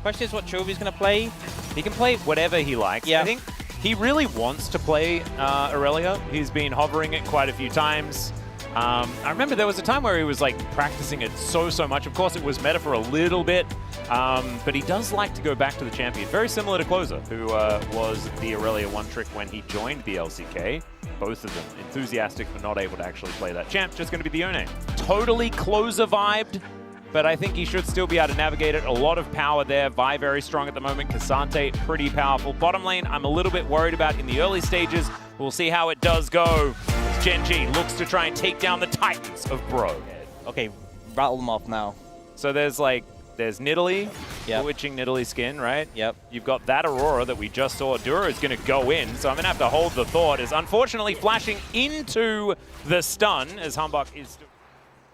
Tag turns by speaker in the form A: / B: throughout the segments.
A: Question is what Chovy's going to play.
B: He can play whatever he likes.
A: Yeah.
B: I think he really wants to play Aurelia. He's been hovering it quite a few times. I remember there was a time where he was like practicing it so much. Of course, it was meta for a little bit, but he does like to go back to the champion. Very similar to Closer, who was the Aurelia one trick when he joined the LCK. Both of them enthusiastic but not able to actually play that champ. Just going to be the Yone. Totally Closer vibed, but I think he should still be able to navigate it. A lot of power there. Vi very strong at the moment. K'Sante pretty powerful. Bottom lane, I'm a little bit worried about in the early stages. We'll see how it does go. Gen.G looks to try and take down the Titans of Bro.
A: Okay, rattle them off now.
B: So there's Nidalee, Bewitching Nidalee skin, right?
A: Yep.
B: You've got that Aurora that we just saw. Duro is going to go in, so I'm going to have to hold the thought. Is unfortunately flashing into the stun as Humbug is...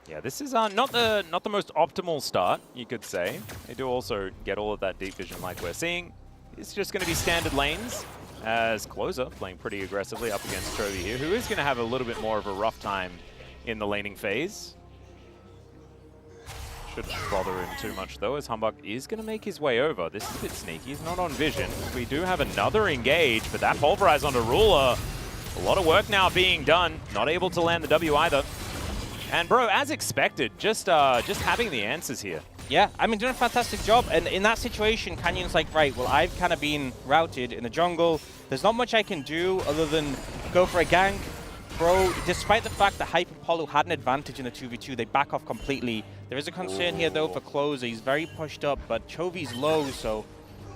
B: Yeah, this is not the most optimal start, you could say. They do also get all of that deep vision like we're seeing. It's just going to be standard lanes as Closer playing pretty aggressively up against Chovy here, who is going to have a little bit more of a rough time in the laning phase. Shouldn't bother him too much though, as Humbug is going to make his way over. This is a bit sneaky. He's not on vision. We do have another engage, but that pulverize onto Ruler. A lot of work now being done. Not able to land the W either. And Bro, as expected, just having the answers here.
A: Yeah, I mean, doing a fantastic job. And in that situation, Canyon's like, right, well, I've kind of been routed in the jungle. There's not much I can do other than go for a gank. Bro, despite the fact that Hype and Polo had an advantage in the 2v2, they back off completely. There is a concern here, though, for Closer. He's very pushed up, but Chovy's low, so,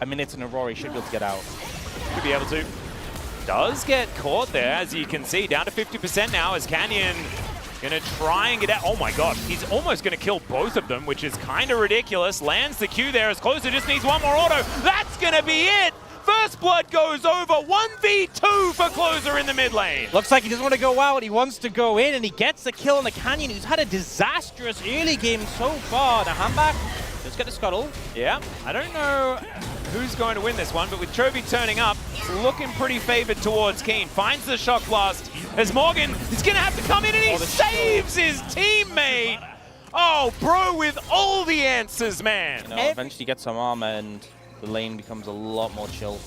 A: I mean, it's an Aurora. He should be able to get out.
B: Should be able to. Does get caught there, as you can see. Down to 50% now as Canyon gonna try and get out. Oh my god, he's almost gonna kill both of them, which is kind of ridiculous. Lands the Q there as Closer just needs one more auto. That's gonna be it! First blood goes over, 1v2 for Closer in the mid lane.
A: Looks like he doesn't want to go out, he wants to go in, and he gets the kill on the Canyon, who's had a disastrous early game so far. The handback, just get the scuttle.
B: Yeah, I don't know who's going to win this one, but with Chovy turning up, it's looking pretty favored towards Keen. Finds the shock blast as Morgan is going to have to come in and he saves his teammate. Oh, Bro with all the answers, man.
A: You know, eventually get some armor and the lane becomes a lot more chill.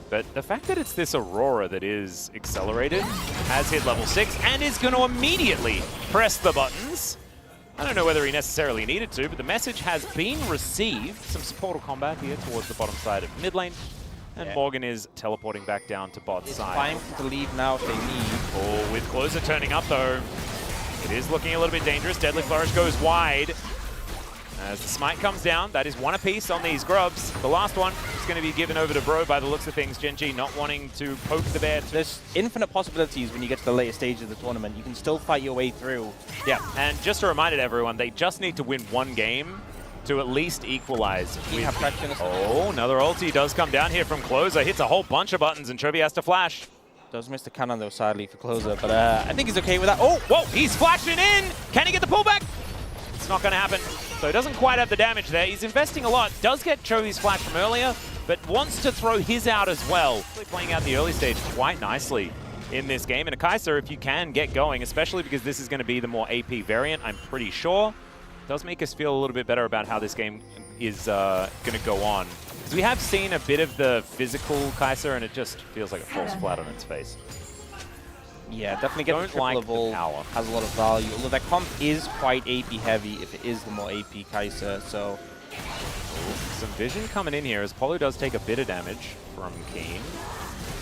B: But the fact that it's this Aurora that is accelerated, has hit level 6, and is going to immediately press the buttons. I don't know whether he necessarily needed to, but the message has been received. Some supportal combat here towards the bottom side of mid lane. And Morgan is teleporting back down to bot side.
A: It's time to leave now if they need.
B: Oh, with Closer turning up though, it is looking a little bit dangerous. Deadly Flourish goes wide. As the smite comes down, that is one apiece on these grubs. The last one is going to be given over to Bro by the looks of things. Gen.G not wanting to poke the bear.
A: There's infinite possibilities when you get to the later stages of the tournament. You can still fight your way through.
B: Yeah, and just a reminder to everyone, they just need to win one game to at least equalize. Oh, another ulti does come down here from Closer. Hits a whole bunch of buttons and Chovy has to flash.
A: Does miss the cannon though, sadly, for Closer, but I think he's okay with that. Oh,
B: whoa, he's flashing in! Can he get the pullback? It's not going to happen. So he doesn't quite have the damage there. He's investing a lot. Does get Chovy's flash from earlier, but wants to throw his out as well. Playing out the early stage quite nicely in this game. And a Kai'Sa, if you can get going, especially because this is going to be the more AP variant, I'm pretty sure, does make us feel a little bit better about how this game is going to go on. Because we have seen a bit of the physical Kai'Sa, and it just feels like it falls flat on its face.
A: Yeah, definitely getting triple level has a lot of value. Although that comp is quite AP heavy if it is the more AP Kai'Sa, so...
B: Some vision coming in here as Polo does take a bit of damage from Keen.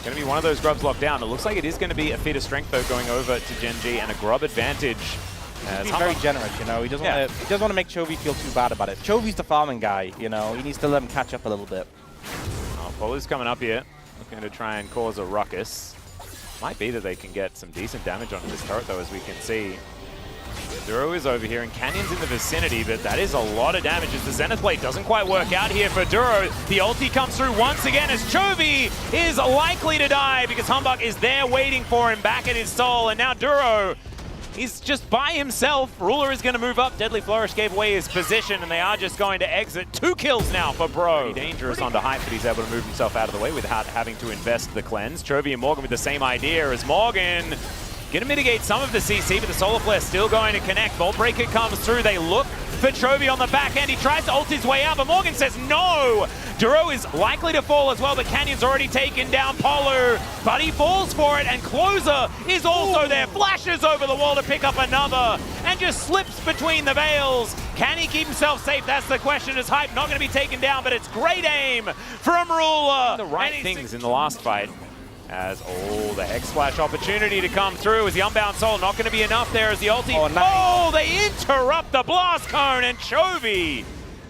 B: Going to be one of those grubs locked down. It looks like it is going to be a feat of strength though going over to Gen.G and a grub advantage.
A: He's very generous, you know. He doesn't want to make Chovy feel too bad about it. Chovy's the farming guy, you know. He needs to let him catch up a little bit.
B: Oh, Polo's coming up here, looking to try and cause a ruckus. Might be that they can get some decent damage onto this turret, though, as we can see. Duro is over here, and Canyon's in the vicinity, but that is a lot of damage as the Zenith Blade doesn't quite work out here for Duro. The ulti comes through once again as Chovy is likely to die because Humbug is there waiting for him back at his soul, and now Duro, he's just by himself. Ruler is going to move up. Deadly Flourish gave away his position, and they are just going to exit. 2 kills now for Bro. Pretty dangerous onto Hype, but he's able to move himself out of the way without having to invest the cleanse. Chovy and Morgan with the same idea as Morgan Gonna mitigate some of the CC, but the Solar Flare still going to connect. Vault Breaker comes through. They look for Chovy on the back end. He tries to ult his way out, but Morgan says no. Duro is likely to fall as well, but Canyon's already taken down Polu. But he falls for it, and Closer is also there. Flashes over the wall to pick up another, and just slips between the veils. Can he keep himself safe? That's the question. Is Hype not going to be taken down, but it's great aim from Ruler. The right things in the last fight. As, the Hex Splash opportunity to come through. Is the Unbound Soul not going to be enough there as the ulti? Oh, they interrupt the Blast Cone, and Chovy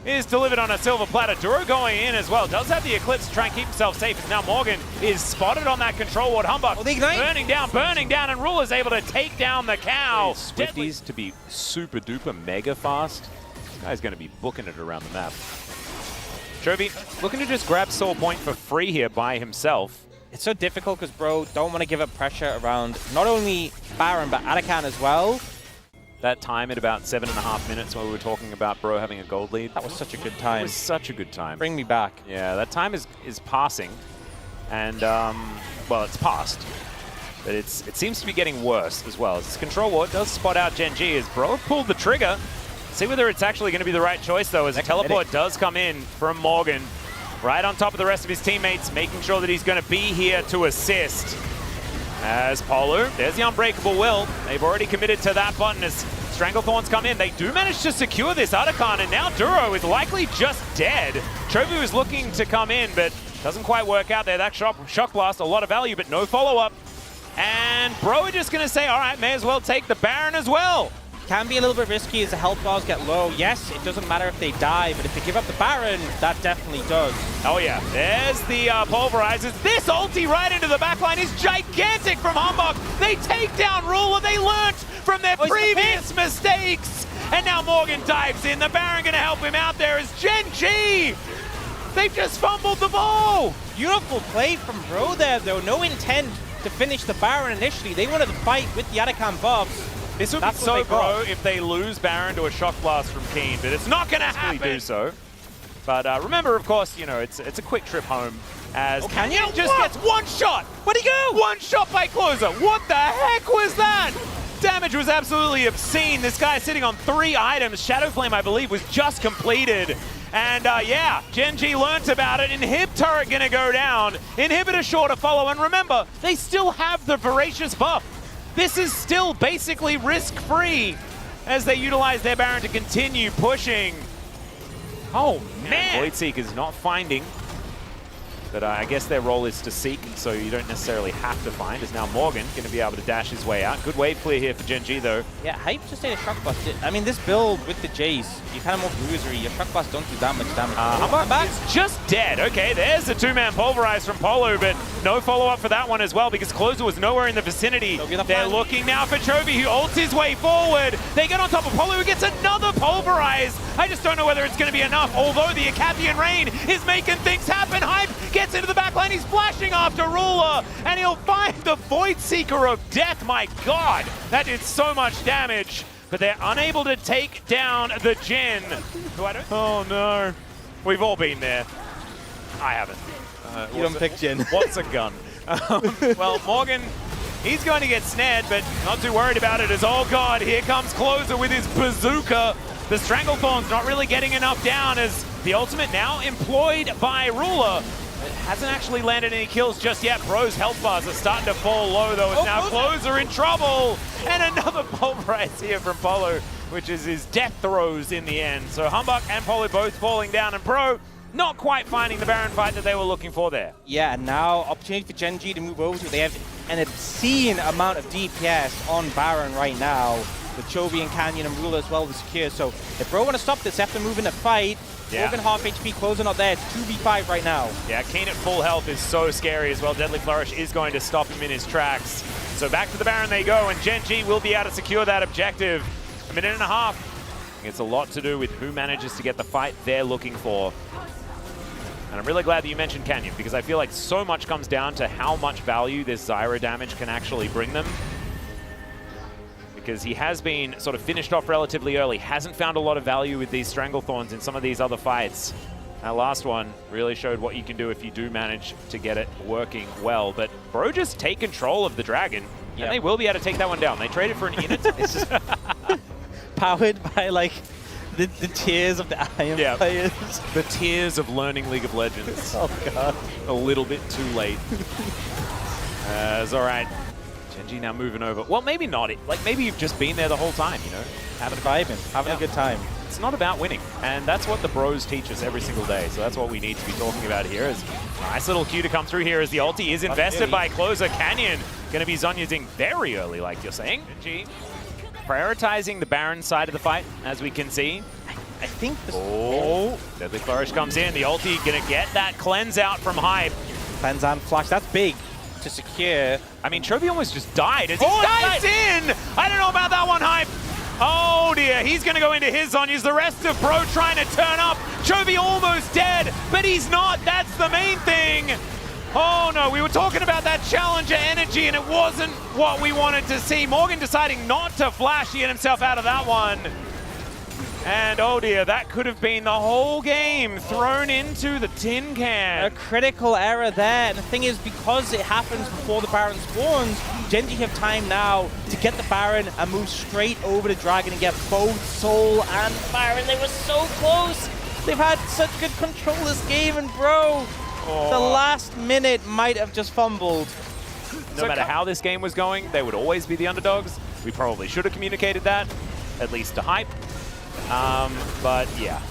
B: is delivered on a silver platter. Duro going in as well. Does have the Eclipse to try and keep himself safe. Now Morgan is spotted on that control ward. Humbug burning down, and Ruler's able to take down the cow. Swifties to be super duper mega fast. This guy's going to be booking it around the map. Chovy looking to just grab Soul Point for free here by himself.
A: It's so difficult because Bro don't want to give up pressure around not only Baron, but Arakan as well.
B: That time at about 7.5 minutes when we were talking about Bro having a gold lead.
A: That was such a good time.
B: It was such a good time.
A: Bring me back.
B: Yeah, that time is passing. And, well, it's passed. But it seems to be getting worse as well. As this control ward does spot out Gen G as Bro pulled the trigger. See whether it's actually going to be the right choice, though, as a teleport does come in from Morgan. Right on top of the rest of his teammates, making sure that he's going to be here to assist. As Polu, there's the Unbreakable Will. They've already committed to that button as Stranglethorns come in. They do manage to secure this Otacon, and now Duro is likely just dead. Chovy was looking to come in, but doesn't quite work out there. That shock blast, a lot of value, but no follow-up. And Bro are just going to say, all right, may as well take the Baron as well.
A: Can be a little bit risky as the health bars get low. Yes, it doesn't matter if they die, but if they give up the Baron, that definitely does.
B: Oh yeah, there's the pulverizers. This ulti right into the backline is gigantic from Humbug. They take down Ruler. They learnt from their previous mistakes. And now Morgan dives in. The Baron gonna help him out there as Gen G. They've just fumbled the ball.
A: Beautiful play from Bro there, though. No intent to finish the Baron initially. They wanted to fight with the Atakan buffs.
B: This would be so Bro if they lose Baron to a shock blast from Keen, but it's not going to happen. Do so. But remember, of course, you know, it's a quick trip home as Canyon just gets one shot. Where'd he go? One shot by Closer. What the heck was that? Damage was absolutely obscene. This guy sitting on 3 items. Shadow Flame, I believe, was just completed. And yeah, Gen G learnt about it. Inhib turret going to go down. Inhibitor sure to follow. And remember, they still have the Voracious buff. This is still basically risk-free as they utilize their Baron to continue pushing. Oh, man! Voidseeker's not finding, but I guess their role is to seek, so you don't necessarily have to find, as now Morgan going to be able to dash his way out. Good wave clear here for Gen G, though.
A: Yeah, Hype just ate a shock blast. I mean, this build with the Jace, you're kind of more bruisery. Your shock blast don't do that much damage.
B: I'm back. It's just dead. Okay, there's the 2-man pulverize from Polu, but no follow-up for that one as well, because Closer was nowhere in the vicinity. They're looking now for Chovy, who ults his way forward. They get on top of Polu, who gets another pulverize. I just don't know whether it's going to be enough, although the Acathian Rain is making things happen. Hype gets into the backline. He's flashing after Ruler, and he'll find the Voidseeker of Death. My God, that did so much damage, but they're unable to take down the Jhin. Oh no, we've all been there. I haven't.
A: You don't pick Jhin.
B: What's a gun? Well, Morgan, he's going to get snared, but not too worried about it as, oh God, here comes Closer with his bazooka. The Stranglethorn's not really getting enough down as the ultimate now employed by Ruler. It hasn't actually landed any kills just yet. Bro's health bars are starting to fall low, though. It's now Closer in trouble. And another pulverize here from Polu, which is his death throws in the end. So Humbug and Polu both falling down, and Bro not quite finding the Baron fight that they were looking for there.
A: Yeah, and now opportunity for Gen G to move over to it. They have an obscene amount of DPS on Baron right now, with Chovy and Canyon and Ruler as well to secure. So if Bro want to stop this, they have to move in a fight. Morgan half HP, Closer not there. It's 2v5 right now. Yeah,
B: Keen at full health is so scary as well. Deadly Flourish is going to stop him in his tracks. So back to the Baron they go, and Gen G will be able to secure that objective. 1.5 minutes. It's a lot to do with who manages to get the fight they're looking for. And I'm really glad that you mentioned Canyon, because I feel like so much comes down to how much value this Zyra damage can actually bring them. Because he has been sort of finished off relatively early, hasn't found a lot of value with these Stranglethorns in some of these other fights. That last one really showed what you can do if you do manage to get it working well. But Bro just take control of the dragon. And they will be able to take that one down. They traded for an Init.
A: Powered by, like, the tears of the Iron players.
B: The tears of learning League of Legends.
A: Oh, God.
B: A little bit too late. It's all right. Genji now moving over. Well, maybe not. Like, maybe you've just been there the whole time, you know?
A: Having a good time.
B: It's not about winning, and that's what the bros teach us every single day. So that's what we need to be talking about here. Is nice little cue to come through here as the ulti is invested by Closer. Canyon going to be Zhonya's very early, like you're saying. Genji prioritizing the Baron side of the fight, as we can see.
A: I think this...
B: Oh, Deadly Flourish comes in. The ulti going to get that cleanse out from Hype.
A: Cleanse and flash. That's big to secure.
B: I mean, Chovy almost just died as he dives in. I don't know about that one, Hype. Oh dear, he's going to go into his Zhonya's. The rest of Pro trying to turn up. Chovy almost dead, but he's not. That's the main thing. Oh no, we were talking about that challenger energy and it wasn't what we wanted to see. Morgan deciding not to flash. He get himself out of that one. And oh dear, that could have been the whole game thrown into the tin can.
A: A critical error there. And the thing is, because it happens before the Baron spawns, Genji have time now to get the Baron and move straight over the Dragon and get both Soul and Baron. They were so close. They've had such good control this game, and bro, the last minute might have just fumbled.
B: No matter how this game was going, they would always be the underdogs. We probably should have communicated that, at least to Hype. But yeah,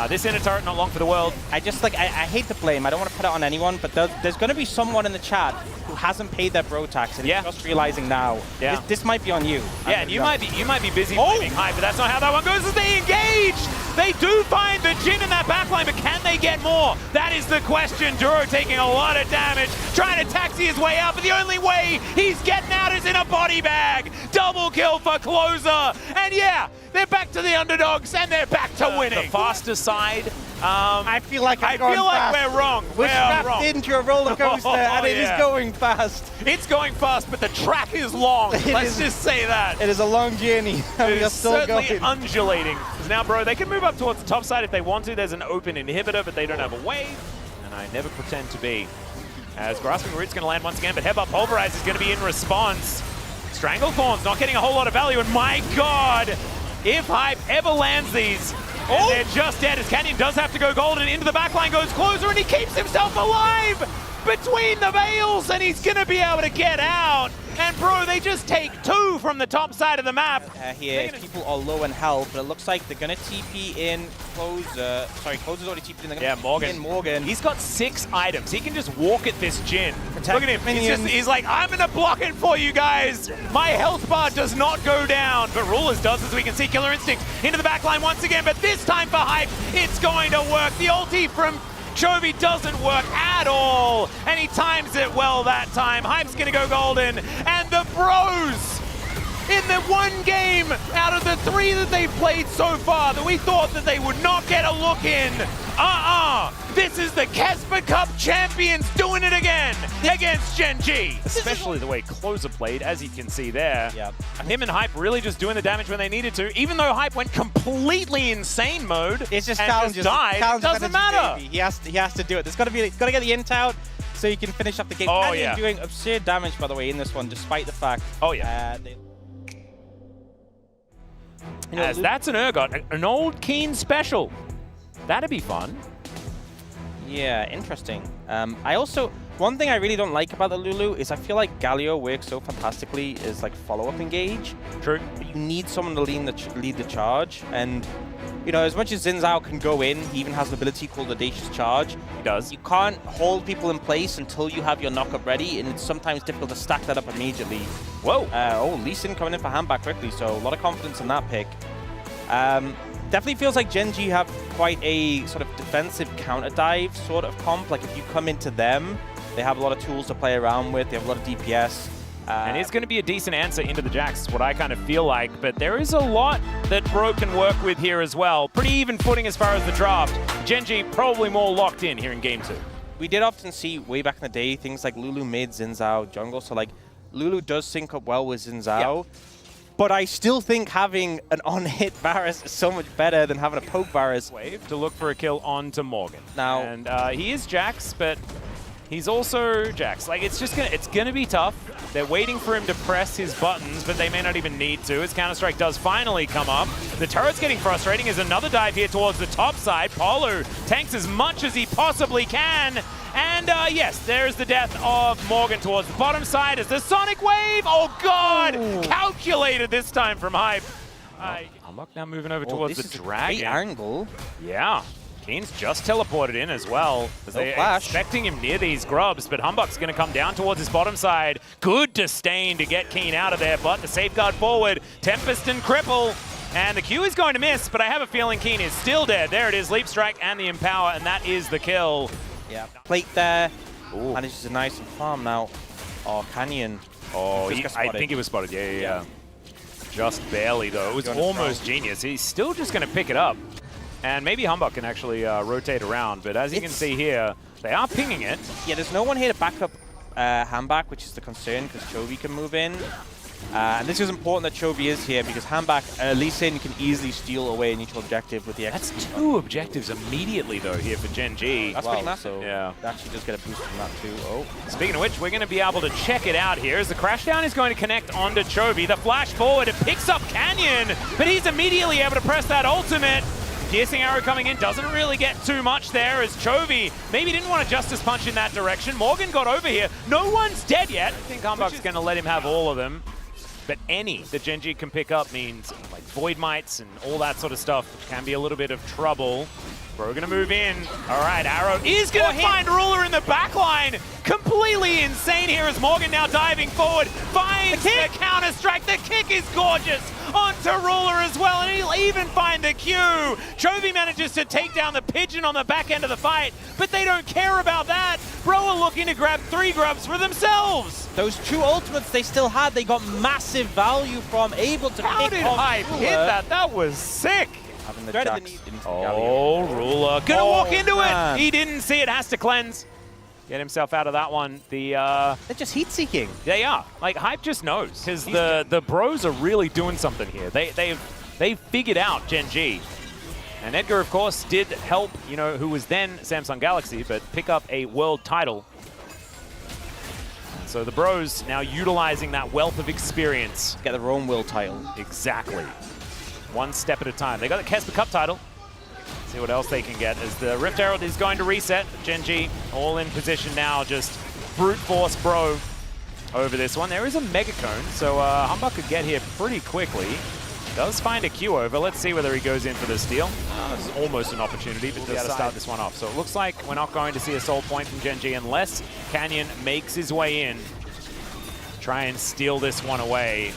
B: this inner turret not long for the world.
A: I hate to blame. I don't want to put it on anyone, but there's going to be someone in the chat who hasn't paid their bro tax and is just realizing now.
B: Yeah.
A: This might be on you.
B: Yeah, and you might be busy blaming Hype, but that's not how that one goes as they engage. They do find the Jhin in that backline, but can they get more? That is the question. Duro taking a lot of damage, trying to taxi his way out, but the only way he's getting out is in a body bag. Double kill for Closer. And yeah, they're back to the underdogs and they're back to winning. The faster side.
A: I feel like
B: we're wrong.
A: We're strapped into a roller coaster and it is going fast.
B: It's going fast, but the track is long. Let's just say that.
A: It is a long journey.
B: It is certainly undulating. Now, bro, they can move up towards the top side if they want to. There's an open inhibitor, but they don't have a wave. And I never pretend to be. As Grasping Root's going to land once again, but Headbutt Pulverize is going to be in response. Stranglethorn's not getting a whole lot of value, and my God, if Hype ever lands these, and they're just dead, as Canyon does have to go golden. Into the backline goes Closer, and he keeps himself alive between the veils, and he's going to be able to get out. And bro, they just take 2 from the top side of the map.
A: Here, people are low in health, but it looks like they're going to TP in Closer. Sorry, Closer's already TP'd in. They're gonna TP in Morgan.
B: He's got 6 items. He can just walk at this Jhin. Look at him. He's like, I'm going to block it for you guys. My health bar does not go down. But Rulers does, as we can see. Killer Instinct into the backline once again. But this time for Hype, it's going to work. The ulti from Chovy doesn't work at all, and he times it well that time. Hype's gonna go golden, and the bros, in the one game out of the 3 that they've played so far that we thought that they would not get a look in, this is the Casper Cup champions doing it again against Genji. Especially the way Closer played, as you can see there.
A: Yep.
B: Him and Hype really just doing the damage when they needed to, even though Hype went completely insane mode.
A: It's just
B: and just died. It doesn't matter.
A: He has to do it. There's got to get the int out so you can finish up the game. Canyon doing absurd damage, by the way, in this one, despite the fact.
B: As that's an Urgot, an old Keen special. That'd be fun.
A: Yeah, interesting. One thing I really don't like about the Lulu is I feel like Galio works so fantastically as like follow-up engage.
B: True.
A: But you need someone to lead the charge, and you know, as much as Xin Zhao can go in, he even has an ability called Audacious Charge.
B: He does.
A: You can't hold people in place until you have your knock-up ready, and it's sometimes difficult to stack that up immediately.
B: Whoa.
A: Lee Sin coming in for handback quickly, so a lot of confidence in that pick. Definitely feels like Genji have quite a sort of defensive counter dive sort of comp. Like if you come into them, they have a lot of tools to play around with. They have a lot of DPS.
B: And it's going to be a decent answer into the Jax, is what I kind of feel like. But there is a lot that Bro can work with here as well. Pretty even footing as far as the draft. Genji probably more locked in here in Game 2.
A: We did often see way back in the day things like Lulu mid, Xin Zhao jungle. So like Lulu does sync up well with Xin Zhao. Yep. But I still think having an on-hit Varus is so much better than having a poke Varus.
B: Wave to look for a kill onto Morgan.
A: Now,
B: and he is Jax, but He's also Jax. Like, it's gonna be tough. They're waiting for him to press his buttons, but they may not even need to. His Counter-Strike does finally come up. The turret's getting frustrating as another dive here towards the top side. Polo tanks as much as he possibly can. And yes, there's the death of Morgan towards the bottom side as the Sonic Wave. Oh God, calculated this time from Hype. Humbug now moving over towards the Dragon.
A: Great angle.
B: Yeah. Keen's just teleported in as well, as they're expecting him near these grubs, but Humbug's going to come down towards his bottom side. Good disdain to get Keen out of there, but the safeguard forward, Tempest and Cripple, and the Q is going to miss, but I have a feeling Keen is still dead. There it is, Leap Strike and the Empower, and that is the kill.
A: Yeah, plate there, manages to nice and farm now. Oh, Canyon.
B: Oh, I think he was spotted, yeah. Just barely though, it was almost genius. He's still just going to pick it up. And maybe Humbug can actually rotate around, but as you can see here, they are pinging it.
A: Yeah, there's no one here to back up Handback, which is the concern, because Chovy can move in. And this is important that Chovy is here, because Handback, Lee Sin can easily steal away a neutral objective with the extra.
B: That's 2 objectives immediately, though, here for Gen G.
A: That's pretty massive.
B: So yeah.
A: Actually just get a boost from that, too. Oh.
B: Speaking of which, we're going to be able to check it out here, as the Crashdown is going to connect onto Chovy. The flash forward, it picks up Canyon, but he's immediately able to press that ultimate. Piercing arrow coming in, doesn't really get too much there as Chovy maybe didn't want a Justice Punch in that direction. Morgan got over here. No one's dead yet. I think Humbug's going to let him have all of them. But any that Gen G can pick up means like Void Mites and all that sort of stuff can be a little bit of trouble. Bro gonna move in. All right, Arrow is gonna find Ruler in the back line. Completely insane here as Morgan now diving forward. Finds the counter-strike. The kick is gorgeous onto Ruler as well, and he'll even find the Q. Chovy manages to take down the Pigeon on the back end of the fight, but they don't care about that. Bro are looking to grab 3 grubs for themselves.
A: Those 2 ultimates they still had, they got massive value from, able to
B: How did Hype hit that? That was sick.
A: Having the Jax.
B: Oh, Ruler gonna walk into it. He didn't see it, has to cleanse. Get himself out of that one.
A: They're just heat-seeking.
B: They are. Like, Hype just knows, because the bros are really doing something here. They figured out Gen G. And Edgar, of course, did help, you know, who was then Samsung Galaxy, but pick up a world title. And so the bros now utilizing that wealth of experience.
A: Get their own world title.
B: Exactly. One step at a time. They got the Kesper Cup title. See what else they can get as the Rift Herald is going to reset. Gen G all in position now, just brute force Bro over this one. There is a Mega Cone, so Humbug could get here pretty quickly. Does find a Q over. Let's see whether he goes in for the steal. This is almost an opportunity, but does start this one off. So it looks like we're not going to see a soul point from Gen G unless Canyon makes his way in to try and steal this one away.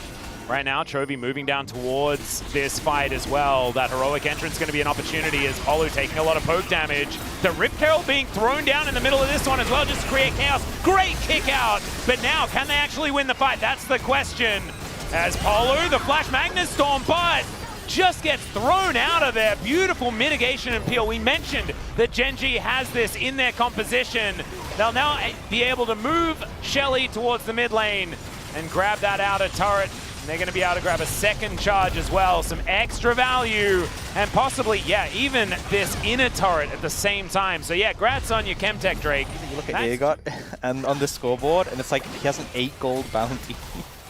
B: Right now, Chovy moving down towards this fight as well. That heroic entrance going to be an opportunity as Polo taking a lot of poke damage. The Rift Herald being thrown down in the middle of this one as well, just to create chaos. Great kick out, but now can they actually win the fight? That's the question. As Polo, the Flash Magnus Storm, but just gets thrown out of there. Beautiful mitigation and peel. We mentioned that Gen G has this in their composition. They'll now be able to move Shelly towards the mid lane and grab that outer turret. And they're going to be able to grab a second charge as well. Some extra value. And possibly, yeah, even this inner turret at the same time. So yeah, grats on your Chemtech, Drake.
A: You look at Aegot and on the scoreboard, and it's like he has an 8 gold bounty.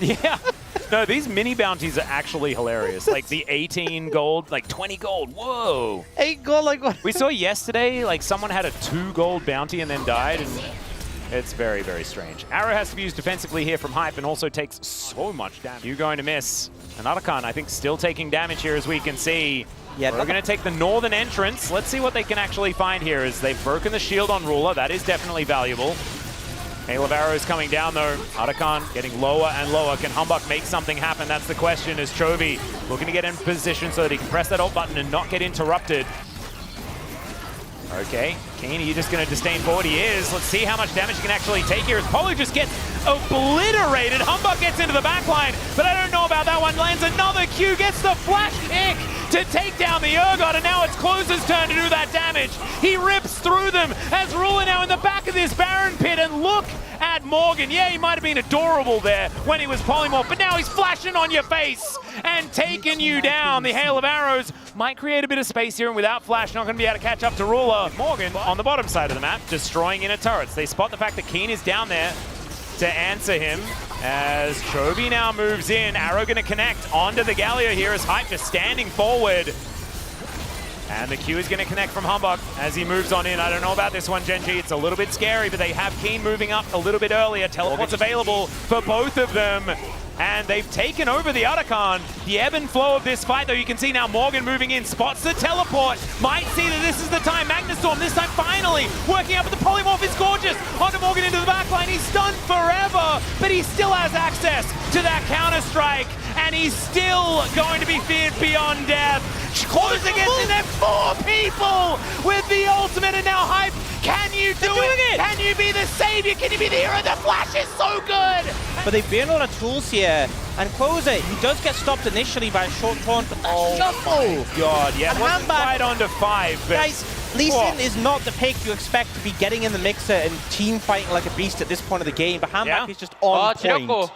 B: Yeah. No, these mini bounties are actually hilarious. Like the 18 gold, like 20 gold. Whoa.
A: 8 gold, like what?
B: We saw yesterday, like someone had a 2 gold bounty and then died. And it's very, very strange. Arrow has to be used defensively here from Hype and also takes so much damage. You going to miss. And Otacon, I think, still taking damage here as we can see. Yeah, we're going to take the northern entrance. Let's see what they can actually find here as they've broken the shield on Ruler. That is definitely valuable. Hail of Arrows coming down though. Otacon getting lower and lower. Can Humbug make something happen? That's the question as Chovy looking to get in position so that he can press that ult button and not get interrupted. Okay, Keen, are you just going to disdain forward? He is. Let's see how much damage he can actually take here as Polo just gets obliterated. Humbug gets into the back line, but I don't know about that one. one, lands another Q, gets the flash kick to take down the Urgot, and now it's Closer's turn to do that damage. He rips through them as Ruler now in the back of this Baron pit, and look at Morgan. Yeah, he might have been adorable there when he was polymorph, but now he's flashing on your face and taking you down. The hail of arrows might create a bit of space here, and without flash, not going to be able to catch up to Ruler. Morgan on the bottom side of the map, destroying inner turrets. They spot the fact that Keen is down there to answer him as Chovy now moves in. Arrow going to connect onto the Galio here as Hype just standing forward. And the Q is going to connect from Humbug as he moves on in. I don't know about this one, Genji. It's a little bit scary, but they have Keen moving up a little bit earlier. Teleport's available for both of them. And they've taken over the Otacon. The ebb and flow of this fight, though, you can see now Morgan moving in, spots the teleport, might see that this is the time. Magnustorm this time finally working up, but the polymorph is gorgeous. Onto Morgan into the backline. He's stunned forever, but he still has access to that counter-strike, and he's still going to be feared beyond death. Closer gets in there, 4 people with the ultimate, and now Hype, can you do it? Can you be the savior? Can you be the hero? The flash is so good!
A: But they've been a lot of tools here, and Closer, he does get stopped initially by a short taunt, but that's shuffle!
B: God, yeah,
A: and
B: wasn't quite onto 5, but...
A: Guys, Lee Sin is not the pick you expect to be getting in the mixer and team fighting like a beast at this point of the game, but Handback is just on point.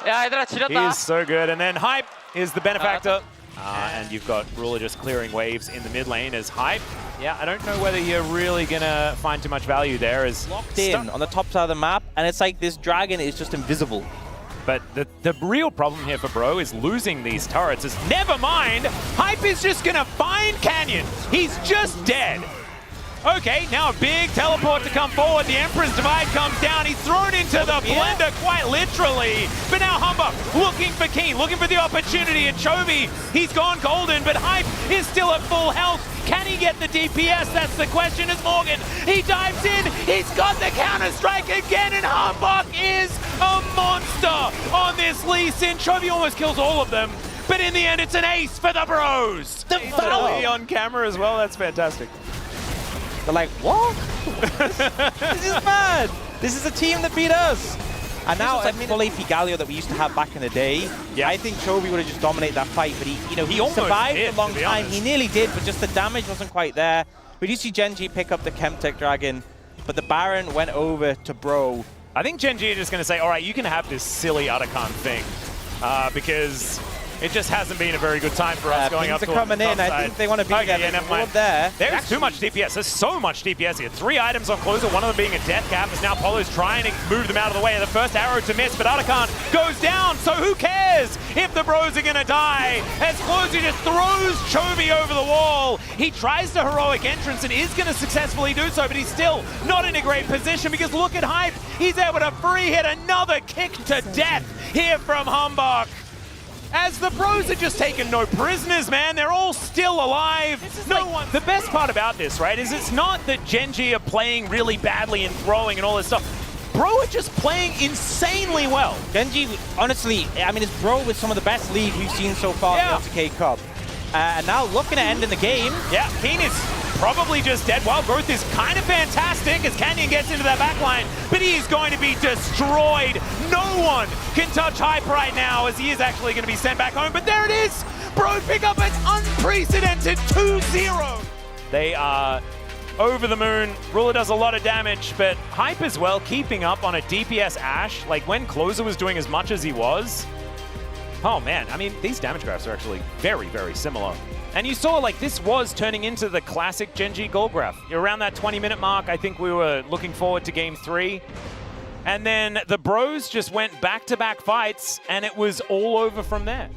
B: He is so good, and then Hype is the benefactor. And you've got Ruler just clearing waves in the mid lane as Hype. Yeah, I don't know whether you're really going to find too much value there as
A: locked in on the top side of the map, and it's like this dragon is just invisible.
B: But the real problem here for Bro is losing these turrets. Is never mind, Hype is just going to find Canyon. He's just dead. Okay, now a big teleport to come forward. The Emperor's Divide comes down. He's thrown into the blender quite literally. But now Humber looking for Keen, looking for the opportunity. And Chovy, he's gone golden, but Hype is still at full health. Can he get the DPS? That's the question as Morgan. He dives in. He's got the counter-strike again, and Humbug is a monster on this Lee Sin. Chovy almost kills all of them. But in the end, it's an ace for the Bros.
A: The Valley
B: on camera as well. That's fantastic.
A: They're like, what? This is bad. This is a team that beat us. And now, I mean, full AP Galio that we used to have back in the day. Yeah, I think Chovy would have just dominated that fight, but he almost survived a long time. He nearly did, but just the damage wasn't quite there. We do see Genji pick up the Chemtech Dragon, but the Baron went over to Bro.
B: I think Genji is just going to say, all right, you can have this silly Otacon thing, because it just hasn't been a very good time for us going up to the
A: coming in. I think they want to be there.
B: There's too much DPS. There's so much DPS here. 3 items on Closer, one of them being a death cap, as now Polo's trying to move them out of the way. The first arrow to miss, but Otacon goes down, so who cares if the Bros are going to die? As Closer just throws Chovy over the wall. He tries the heroic entrance and is going to successfully do so, but he's still not in a great position because look at Hype. He's able to free hit another kick to death here from Humbug. As the Bros are just taking no prisoners, man. They're all still alive. The best part about this, right, is it's not that Genji are playing really badly and throwing and all this stuff. Bro are just playing insanely well.
A: Genji, honestly, I mean, it's Bro with some of the best league we've seen so far in the LCK Cup. And now looking at ending the game.
B: Yeah, Keen is probably just dead. Wild Growth is kind of fantastic as Canyon gets into that backline, but he is going to be destroyed. No one can touch Hype right now as he is actually going to be sent back home. But there it is. Bro pick up an unprecedented 2-0. They are over the moon. Ruler does a lot of damage, but Hype as well keeping up on a DPS Ashe. Like when Closer was doing as much as he was. Oh man, I mean, these damage graphs are actually very, very similar. And you saw, like, this was turning into the classic Genji goal graph. Around that 20-minute mark, I think we were looking forward to Game 3. And then the Bros just went back-to-back fights, and it was all over from there.